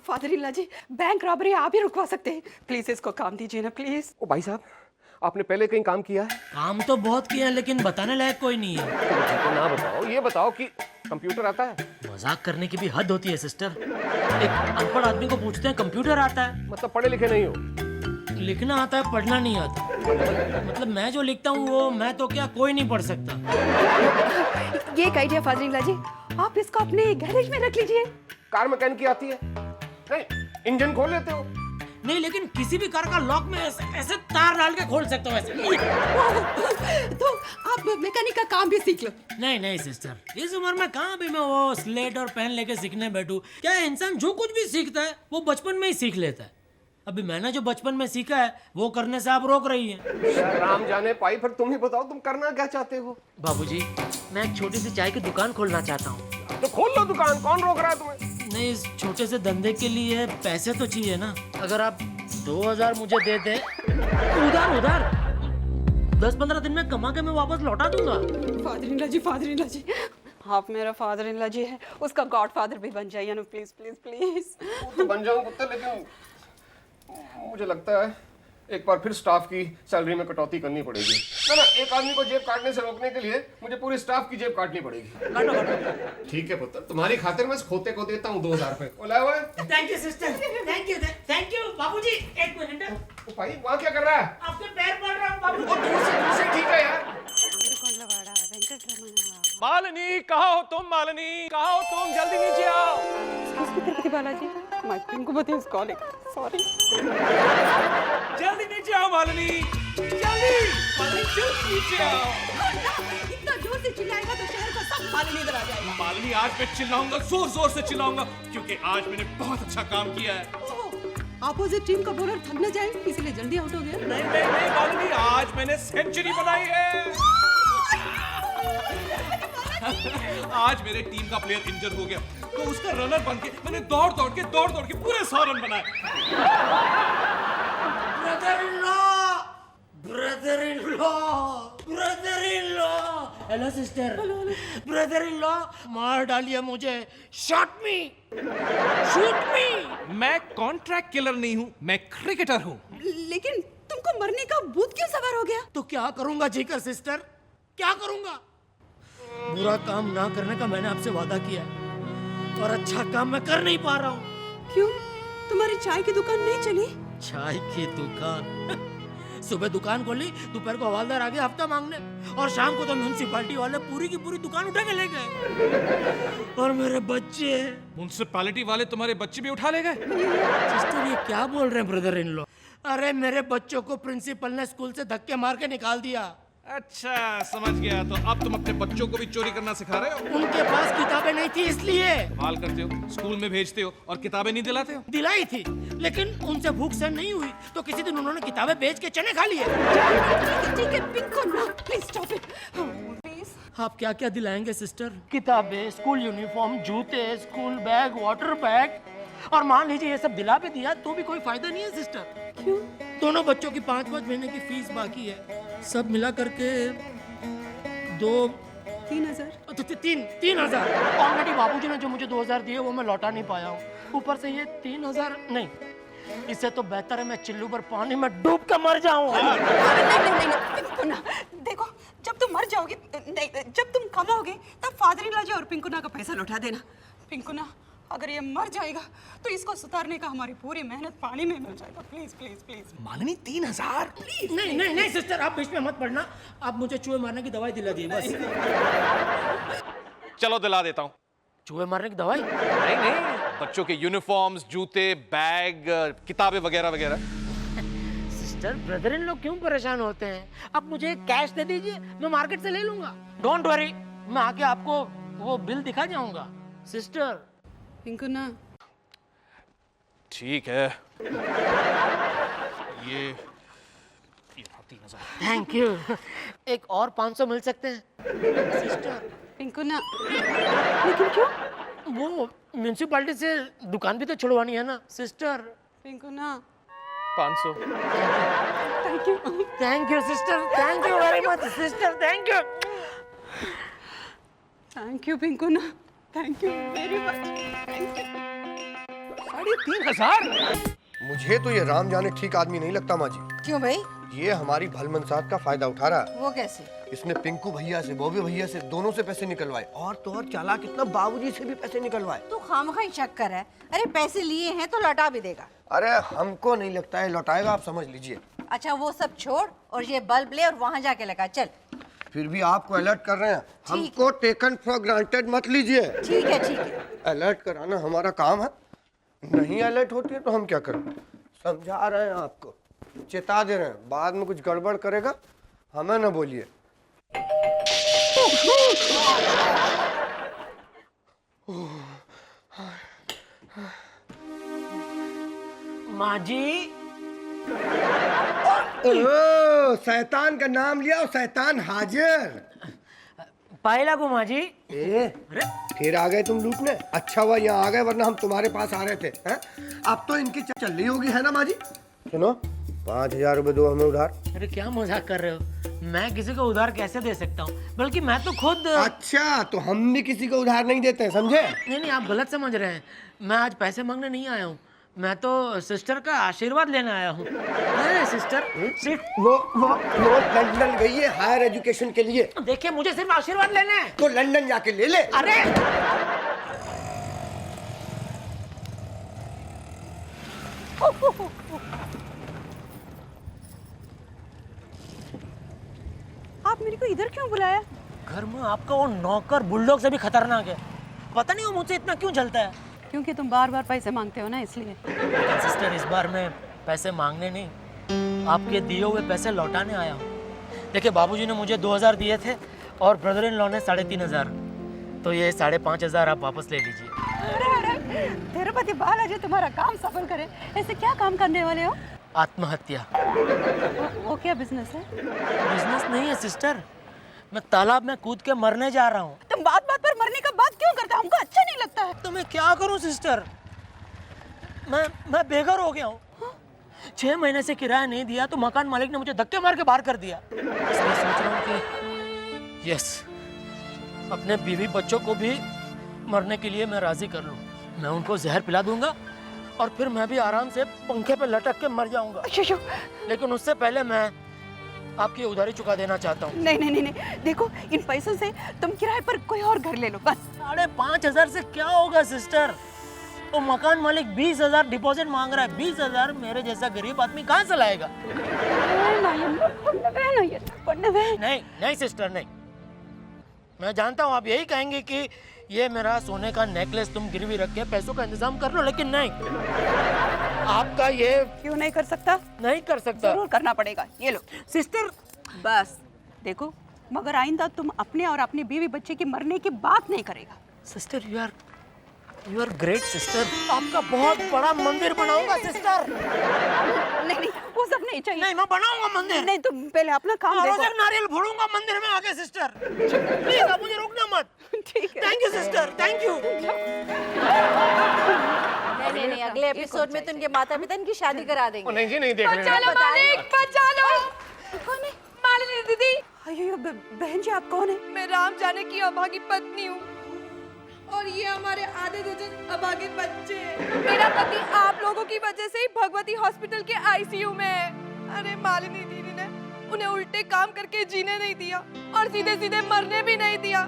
father in law ji, bank robbery आप ही रुकवा सकते हैं, प्लीज इसको काम दीजिए ना प्लीज। ओ भाई साहब, आपने पहले कहीं काम किया है? काम तो बहुत किया है लेकिन बताने लायक कोई नहीं है। तो ना बताओ, ये बताओ कि कंप्यूटर आता है? मजाक करने की भी हद होती है सिस्टर। एक अनपढ़ आदमी को पूछते हैं कंप्यूटर आता है? मतलब पढ़े लिखे नहीं हो? लिखना आता है, पढ़ना नहीं आता। मतलब मैं जो लिखता हूँ वो मैं तो क्या कोई नहीं पढ़ सकता। ये एक आइडिया फादर इन लॉ जी, आप इसको अपने गैरेज में रख लीजिए। कार मैकेनिक की आती है? नहीं, इंजन खोल लेते हो? नहीं, लेकिन किसी भी कार का लॉक में ऐसे तार डाल के खोल सकता हूँ ऐसे। तो आप मैकेनिक का काम भी सीख लो। नहीं नहीं सिस्टर, इस उम्र में कहाँ भी मैं वो स्लेट और पेन लेके सीखने बैठूं। क्या इंसान जो कुछ भी सीखता है वो बचपन में ही सीख लेता है। अभी मैंने जो बचपन में सीखा है वो करने से आप रोक रही हैं। राम जाने पाई, पर तुम ही बताओ तुम करना क्या चाहते हो? बाबूजी, मैं एक छोटी सी चाय की दुकान खोलना चाहता हूँ। तो खोल लो दुकान, कौन रोक रहा है तुम्हें? नहीं, इस छोटे से धंधे के लिए पैसे तो चाहिए ना। अगर आप 2000 मुझे दे दे, उधार 10-15 दिन में कमा के मैं वापस लौटा दूंगा। फादर इन लॉ जी, आप मेरा फादर इन लॉ जी है, उसका गॉडफादर भी बन जाइए ना प्लीज प्लीज प्लीज। तो बन जाऊं कुत्ते, लेकिन मुझे लगता है एक बार फिर स्टाफ की सैलरी में कटौती करनी पड़ेगी। ना, एक आदमी को जेब काटने से रोकने के लिए मुझे पूरी स्टाफ की जेब काटनी पड़ेगी। काटो। ठीक है पुत्र, तुम्हारी खातिर मैं इस खोते को देता हूँ 2000 रुपए। बोला हुआ है? Thank you sister, thank you बाबूजी। एक मिनट, तो भाई वहाँ क्या कर रहा है? आपके पैर पड़ रहा हूँ बाबू। दूर से ठीक है यार। मालिनी, कहाँ हो तुम? मालिनी, कहाँ हो तुम? जल्दी नीचे आओ। Tirupati Balaji, my Pinkupati is calling, sorry. जल्दी नीचे आओ मालिनी, जल्दी नीचे आओ। इतना जोर से चिल्लाएगा तो शहर का सब मालिनी इधर आ जाएगा। मालिनी, आज मैं चिल्लाऊंगा, जोर से चिल्लाऊंगा, क्योंकि आज मैंने बहुत अच्छा काम किया है। अपोजिट टीम का बॉलर थक न जाए इसलिए जल्दी आउट हो गया। नहीं मालिनी, आज मैंने सेंचुरी बनाई है। आज मेरे टीम का प्लेयर इंजर हो गया, तो उसका रनर बन के मैंने दौड़ दौड़ के पूरे 100 रन बनाए। Brother in law, hello sister. Brother in law मार डालिए मुझे, शूट मी। मैं कॉन्ट्रैक्ट किलर नहीं हूँ, मैं क्रिकेटर हूँ। लेकिन तुमको मरने का भूत क्यों सवार हो गया? तो क्या करूंगा जीकर सिस्टर, क्या करूंगा? बुरा काम ना करने का मैंने आपसे वादा किया है, और अच्छा काम मैं कर नहीं पा रहा हूँ। क्यों, तुम्हारी चाय की दुकान नहीं चली? चाय की दुकान? सुबह दुकान खोली, दोपहर को हवालदार आ गया हफ्ता मांगने, और शाम को तो म्युनिसिपैलिटी वाले पूरी की पूरी दुकान उठा के ले गए। और मेरे बच्चे, म्युनिसिपैलिटी वाले तुम्हारे बच्चे भी उठा ले गए? सिस्टर ये क्या बोल रहे हैं ब्रदर इन लॉ? अरे मेरे बच्चों को प्रिंसिपल ने स्कूल से धक्के मार के निकाल दिया। अच्छा, समझ गया। तो अब तुम अपने बच्चों को भी चोरी करना सिखा रहे हो? उनके पास किताबें नहीं थी इसलिए। माल करते हो, स्कूल में भेजते हो और किताबें नहीं दिलाते हो? दिलाई थी, लेकिन उनसे भूख सहन नहीं हुई, तो किसी दिन उन्होंने किताबें बेच के चने खा लिए। ठीक है Pinko, no please stop it please. आप क्या क्या दिलाएंगे सिस्टर? किताबें, स्कूल यूनिफॉर्म, जूते, स्कूल बैग, वाटर बैग, और मान लीजिए ये सब दिला भी दिया तो भी कोई फायदा नहीं है सिस्टर। क्यों? दोनों बच्चों की 5-5 महीने की फीस बाकी है, सब मिला करके 3,000। तो 3,000। ऑलरेडी बाबूजी ने जो मुझे 2,000 दिए वो मैं लौटा नहीं पाया हूँ, ऊपर से ये 3,000 नहीं। इससे तो बेहतर है मैं चिल्लू पर पानी में डूब कर मर जाऊं। नहीं, देखो जब तुम मर जाओगे, जब तुम कमाओगे तब फादर इन लॉ जी और पिंकुना का पैसा लौटा देना। पिंकुना, अगर ये मर जाएगा तो इसको सुधारने का हमारी पूरी मेहनत पानी में मिल जाएगा। Please please please. Malini, 3,000? Please. नहीं सिस्टर, आप बीच में मत पड़ना। आप मुझे चूहे मारने की दवाई दिला दी बस। चलो दिला देता हूँ। चूहे मारने की दवाई? नहीं, बच्चों के यूनिफॉर्म्स, जूते, बैग, किताबें वगैरह वगैरह। सिस्टर, ब्रदर इन लोग क्यों परेशान होते हैं? आप मुझे कैश दे दीजिए, मैं मार्केट से ले लूंगा। डोंट वरी, मैं आके आपको वो बिल दिखा जाऊंगा। सिस्टर। पिंकुना, ठीक है, ये 3,000। Thank you. एक और 500 मिल सकते हैं सिस्टर? पिंकुना, लेकिन क्यों? वो म्युनिसिपैलिटी से दुकान भी तो छुड़वानी है ना सिस्टर। पिंकुना, 500। Thank you sister, thank you very much sister, thank you. Thank you पिंकुना, thank you very much, thank you. 3,500? मुझे तो ये राम जाने ठीक आदमी नहीं लगता माँ जी। क्यों भाई? ये हमारी भलमनसाहत का फायदा उठा रहा है। वो कैसे? इसने पिंकू भैया से, बॉबी भैया से, दोनों से पैसे निकलवाए, और तो और चालाक इतना बाबूजी से भी पैसे निकलवाए। तू खामखा शक कर है। अरे पैसे लिए हैं तो लौटा भी देगा। अरे हमको नहीं लगता है लौटाएगा, आप समझ लीजिए। अच्छा वो सब छोड़ और ये बल्ब ले और वहाँ जाके लगा। चल। फिर भी आपको अलर्ट कर रहे हैं, हमको टेकन फॉर ग्रांटेड मत लीजिए। ठीक है ठीक है। अलर्ट कराना हमारा काम है, नहीं अलर्ट होती है तो हम क्या करें? समझा रहे हैं आपको, चेता दे रहे हैं, बाद में कुछ गड़बड़ करेगा हमें ना बोलिए। माँ जी, ओ, शैतान का नाम लिया और शैतान हाजिर। पाए लागू माँ जी। फिर आ गए तुम लूटने? अच्छा हुआ यहाँ आ गए, वरना हम तुम्हारे पास आ रहे थे। हैं? अब तो इनकी चल रही होगी, है ना माँ जी? सुनो, 5,000 रुपए दो हमें उधार। अरे क्या मजाक कर रहे हो? मैं किसी को उधार कैसे दे सकता हूँ? बल्कि मैं तो खुद। अच्छा, तो हम भी किसी को उधार नहीं देते हैं, समझे? नहीं नहीं, आप गलत समझ रहे हैं। मैं आज पैसे मांगने नहीं आया हूँ, मैं तो सिस्टर का आशीर्वाद लेने आया हूँ। अरे सिस्टर, सिर्फ वो लंदन गई है हायर एजुकेशन के लिए। देखिए, मुझे सिर्फ आशीर्वाद लेना है। तो लंदन जाके ले ले। अरे आप मेरे को इधर क्यों बुलाया? घर में आपका वो नौकर बुलडॉग से भी खतरनाक है। पता नहीं वो मुझसे इतना क्यों जलता है। क्योंकि तुम बार बार पैसे मांगते हो ना, इसलिए। सिस्टर, इस बार मैं पैसे मांगने नहीं, आपके दिए हुए पैसे लौटाने आया हूँ। देखिए, बाबूजी ने मुझे 2,000 दिए थे और ब्रदर इन लॉ ने 3,500, तो ये 5,500 आप वापस ले लीजिए। अरे तेरे पति बालाजी तुम्हारा काम सफल करे, ऐसे क्या काम करने वाले हो? आत्महत्या। वो क्या बिजनेस है? बिजनेस नहीं है सिस्टर, मैं तालाब में कूद के मरने जा रहा हूँ। तुम बात बात पर मरने का बात क्यों करते हो? हमको अच्छा नहीं लगता है। तो मैं क्या करूँ सिस्टर? मैं बेघर हो गया हूँ। 6 महीने से किराया नहीं दिया तो मकान मालिक ने मुझे धक्के मार के बाहर कर दिया। इसलिए सोच रहा हूँ कि यस, अपने बीवी बच्चों को भी मरने के लिए मैं राजी कर लूँ। मैं उनको जहर पिला दूंगा और फिर मैं भी आराम से पंखे पे लटक के मर जाऊंगा। लेकिन उससे पहले मैं आपकी उधारी चुका देना चाहता हूँ। नहीं नहीं नहीं नहीं, देखो, इन पैसों से तुम किराए पर कोई और घर ले लो बस। 5,500 से क्या होगा सिस्टर? तो मकान मालिक 20,000 डिपॉजिट मांग रहा है। 20,000 मेरे जैसा गरीब आदमी कहाँ से लाएगा? नहीं नहीं सिस्टर, नहीं। मैं जानता हूँ आप यही कहेंगे कि ये मेरा सोने का नेकलेस तुम गिरवी रख के पैसों का इंतजाम कर लो, लेकिन नहीं, आपका ये क्यों नहीं कर सकता? नहीं कर सकता। जरूर करना पड़ेगा। ये लो सिस्टर। बस देखो, मगर आइंदा तुम अपने और अपनी बीवी बच्चे की मरने की बात नहीं करेगा। Sister, you are great sister. आपका बहुत बड़ा मंदिर बनाऊंगा सिस्टर। नहीं नहीं, वो सब नहीं चाहिए। नहीं, मैं बनाऊंगा मंदिर। नहीं, तुम पहले अपना काम देखो। रोज नारियल फोड़ूंगा मंदिर में आके सिस्टर। प्लीज आप मुझे रोकना मत। ठीक है। Thank you sister, thank you. नहीं नहीं, अगले एपिसोड में तो इनके माता पिता इनकी शादी करा देंगे। नहीं जी, नहीं देख रहे हैं। बचा लो। कौन है? मालिनी दीदी। अयो बहन जी, आप कौन है? मैं राम जाने की अभागी पत्नी हूँ और ये हमारे आधे दर्जन अभागे बच्चे। मेरा पति आप लोगों की वजह से ही भगवती हॉस्पिटल के आईसीयू में है। अरे मालिनी दीदी ने उन्हें उल्टे काम करके जीने नहीं दिया और सीधे सीधे मरने भी नहीं दिया।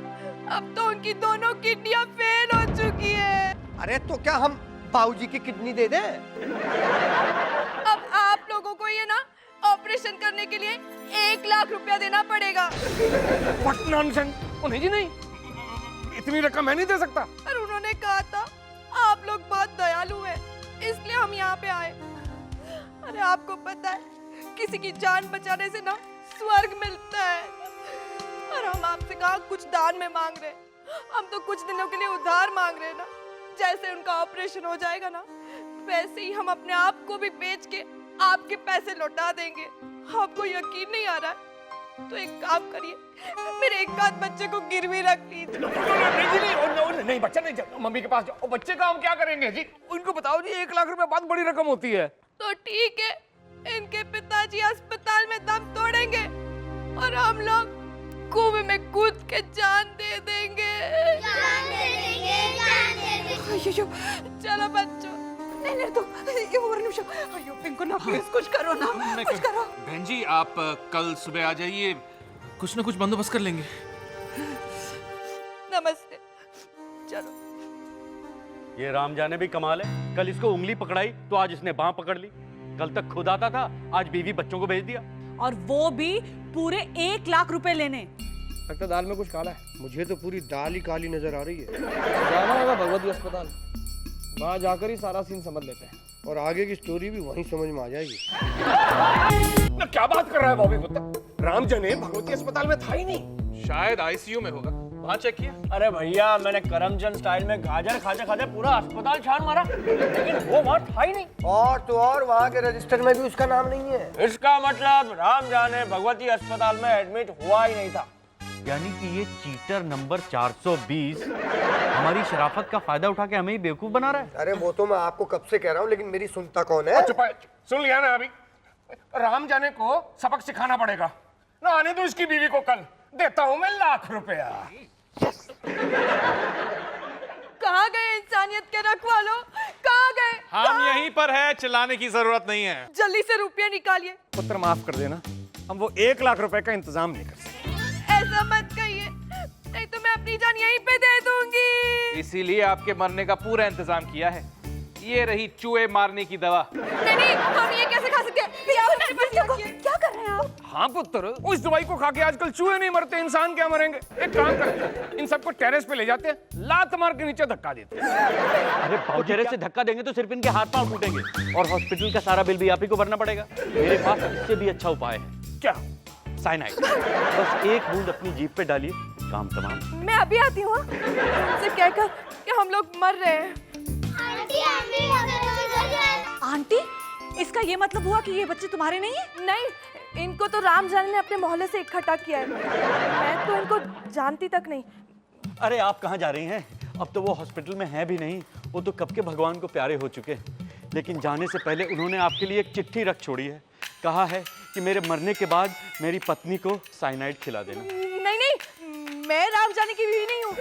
अब तो उनकी दोनों किडनियां फेल हो चुकी है। अरे तो क्या हम बाबूजी की किडनी दे दें? अब आप लोगों को ये ना ऑपरेशन करने के लिए 1 लाख रुपया देना पड़ेगा। What nonsense! ओ नहीं जी, नहीं, इतनी रकम मैं नहीं दे सकता। और उन्होंने कहा था आप लोग बहुत दयालु हैं, इसलिए हम यहाँ पे आए। अरे आपको पता है, किसी की जान बचाने से ना स्वर्ग मिलता है। और हम आपसे कहा कुछ दान में मांग रहे, हम तो कुछ दिनों के लिए उधार मांग रहे ना। जैसे उनका ऑपरेशन हो जाएगा ना, वैसे ही हम अपने आप को भी बेच के आपके पैसे लौटा देंगे। आपको यकीन नहीं आ रहा है तो एक काम करिए, मेरे एक आध बच्चे को गिरवी रख लीजिए। नहीं जी, नहीं, नहीं, बच्चा नहीं जाओ, मम्मी के पास जाओ। बच्चे का हम क्या करेंगे जी? उनको बताओ जी, 1 लाख रुपए बहुत बड़ी रकम होती है। तो ठीक है, इनके पिताजी अस्पताल में दम तोड़ेंगे और हम लोग कुएं में कूद के जान दे देंगे। चलो बच्चों। नहीं नहीं, तो ये वो निमिषम। अयो पिंकू ना, प्लीज कुछ करो ना, कुछ करो। बहन जी, आप कल सुबह आ जाइए, कुछ ना कुछ बंदोबस्त कर लेंगे। नमस्ते। चलो। ये राम जाने भी कमाल है, कल इसको उंगली पकड़ाई तो आज इसने बांह पकड़ ली। कल तक खुद आता था, आज बीवी बच्चों को भेज दिया। और वो भी पूरे 1 लाख रुपए लेने। लगता दाल में कुछ काला है। मुझे तो पूरी दाल ही काली नजर आ रही है। जाना होगा भगवती अस्पताल, वहाँ जाकर ही सारा सीन समझ लेते हैं। और आगे की स्टोरी भी वहीं समझ में आ जाएगी। क्या बात कर रहा है बॉबी पुत्र? राम जने भगवती अस्पताल में था ही नहीं। शायद आईसीयू में होगा, वहां चेक किया? अरे भैया, मैंने करमचंद स्टाइल में गाजर खाते खाते पूरा अस्पताल छान मारा, लेकिन वो वहाँ था ही नहीं। और तो और वहाँ के रजिस्टर में भी उसका नाम नहीं है। इसका मतलब राम जाने भगवती अस्पताल में एडमिट हुआ ही नहीं था। यानी कि ये चीटर नंबर 420 हमारी शराफत का फायदा उठा के हमें ही बेवकूफ बना रहा है। अरे वो तो मैं आपको कब से कह रहा हूँ, लेकिन मेरी सुनता कौन है? चुप है, सुन लिया ना अभी? राम जाने को सबक सिखाना पड़ेगा ना। आने दो इसकी बीवी को, कल देता हूं मैं ₹1,00,000। कहाँ गए इंसानियत के रखवालों, कहाँ गए? हम यहीं पर है, चिल्लाने की जरूरत नहीं है। जल्दी से रुपया निकालिए। पुत्र माफ कर देना, हम वो ₹1,00,000 का इंतजाम नहीं कर सकते। ऐसा मत कहिए, नहीं तो मैं अपनी जान यहीं पे दे दूंगी। इसीलिए आपके मरने का पूरा इंतजाम किया है। ये रही चूहे मारने की दवा। नहीं, हम ये कैसे खा सकते हैं? क्या कर रहे हैं आप? हाँ पुत्र, उस दवाई को खा के आजकल चूहे नहीं मरते, इंसान क्या मरेंगे? एक काम करते, इन सबको टेरेस पे ले जाते हैं, लात मार के नीचे धक्का देते हैं। अरे बाउचेरे से धक्का देंगे तो सिर्फ इनके हाथ पांव टूटेंगे और हॉस्पिटल का सारा बिल भी आप ही को भरना पड़ेगा। मेरे पास इससे भी अच्छा उपाय है। क्या? साइनाइड। बस एक बूंद अपनी जीभ पे डालिए, काम तमाम। मैं अभी आती हूँ, उनसे कहकर कि हम लोग मर रहे हैं। आंटी, इसका ये मतलब हुआ कि ये बच्चे तुम्हारे नहीं है? नहीं, इनको तो राम जाने ने अपने मोहल्ले से इकट्ठा किया है। मैं तो इनको जानती तक नहीं। अरे आप कहाँ जा रही हैं? अब तो वो हॉस्पिटल में है भी नहीं, वो तो कब के भगवान को प्यारे हो चुके हैं। लेकिन जाने से पहले उन्होंने आपके लिए एक चिट्ठी रख छोड़ी है। कहा है कि मेरे मरने के बाद मेरी पत्नी को साइनाइड खिला देना। नहीं, मैं राम जाने की बीवी नहीं हूँ।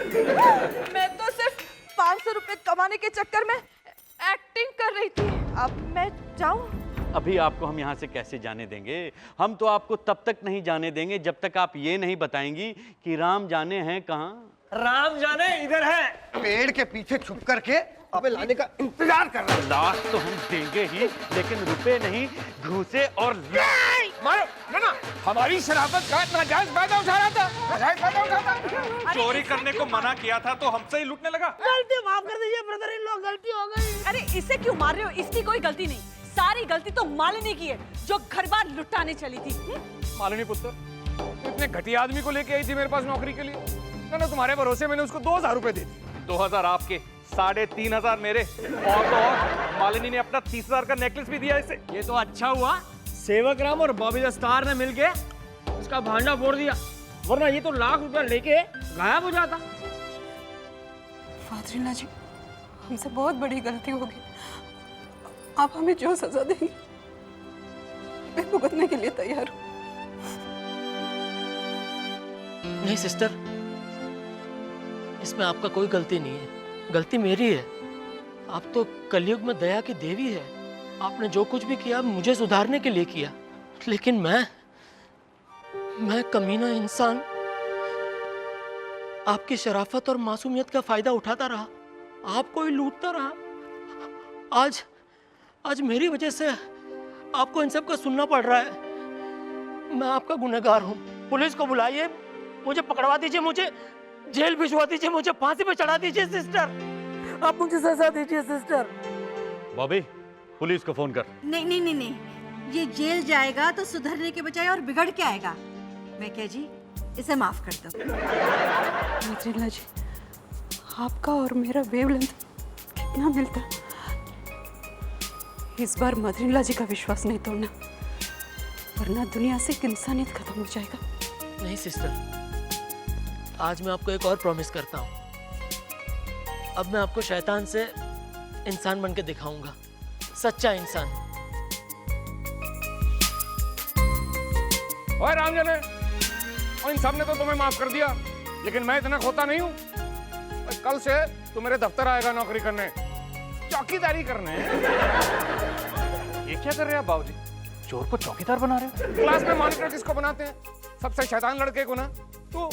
मैं तो सिर्फ 500 रुपए कमाने के चक्कर में एक्टिंग कर रही थी। अब मैं जाऊं? अभी आपको हम यहाँ से कैसे जाने देंगे? हम तो आपको तब तक नहीं जाने देंगे जब तक आप ये नहीं बताएंगी कि राम जाने हैं कहाँ। राम जाने इधर है। पेड़ के पीछे छुप करके अबे लाने का इंतजार कर रहा है। लाश तो हम देंगे ही, लेकिन रुपए नहीं, घूसे और मारो ना, हमारी शराफत का नाजायज फायदा उठा रहा था, नाजायज फायदा उठाता। चोरी करने को मना किया था तो हमसे ही लूटने लगा। गलती माफ कर दीजिए ब्रदर इन लॉ, गलती हो गई। अरे इसे क्यों मार रहे हो? इसकी कोई गलती नहीं, सारी गलती तो मालिनी की है जो घर बार लुटाने चली थी। मालिनी पुत्र, इतने घटिया आदमी को लेके आई थी मेरे पास नौकरी के लिए। ना तुम्हारे भरोसे मैंने उसको 2,000 रुपए दे दिए। 2,000 आपके, 3,500 मेरे, और तो और मालिनी ने अपना 30,000 का नेकलेस भी दिया इसे। ये तो अच्छा हुआ सेवक राम और बॉबी द स्टार ने मिलके उसका भांडा फोड़ दिया, वरना ये तो ₹1,00,000 लेके गायब हो जाता। फादरीला जी, हमसे बहुत बड़ी गलती हो गई। आप हमें जो सजा देंगे मैं भुगतने के लिए तैयार हूँ। नहीं सिस्टर, इसमें आपका कोई गलती नहीं है, गलती मेरी है। आप तो कलयुग में दया की देवी है। आपने जो कुछ भी किया मुझे सुधारने के लिए किया, लेकिन मैं कमीना इंसान आपकी शराफत और मासूमियत का फायदा उठाता रहा, आपको ही लूटता रहा। आज मेरी वजह से आपको इन सब का सुनना पड़ रहा है। मैं आपका गुनहगार हूँ। पुलिस को बुलाइए, मुझे पकड़वा दीजिए, मुझे जेल भिजवा दीजिए, मुझे फांसी पे चढ़ा दीजिए सिस्टर। आप मुझे सजा दीजिए सिस्टर। बॉबी, पुलिस को फोन कर। नहीं, ये जेल जाएगा तो सुधरने के बजाय और बिगड़ के आएगा। मैं क्या जी, इसे माफ कर दो। फादरीला जी, आपका और मेरा वेवलेंथ कितना मिलता। इस बार मदरीला जी का विश्वास नहीं तोड़ना, वरना दुनिया से इंसानियत खत्म हो जाएगा। नहीं सिस्टर, आज मैं आपको एक और प्रॉमिस करता हूँ। अब मैं आपको शैतान से इंसान बन के दिखाऊंगा, सच्चा इंसान। ओए राम जाने, और इन सब ने तो तुम्हें माफ कर दिया, लेकिन मैं इतना खोता नहीं हूँ। कल से तू मेरे दफ्तर आएगा नौकरी करने, चौकीदारी करने। ये क्या कर रहे हैं आप बाबूजी? चोर को चौकीदार बना रहे हो? क्लास में मॉनिटर किसको बनाते हैं? सबसे शैतान लड़के को ना। तू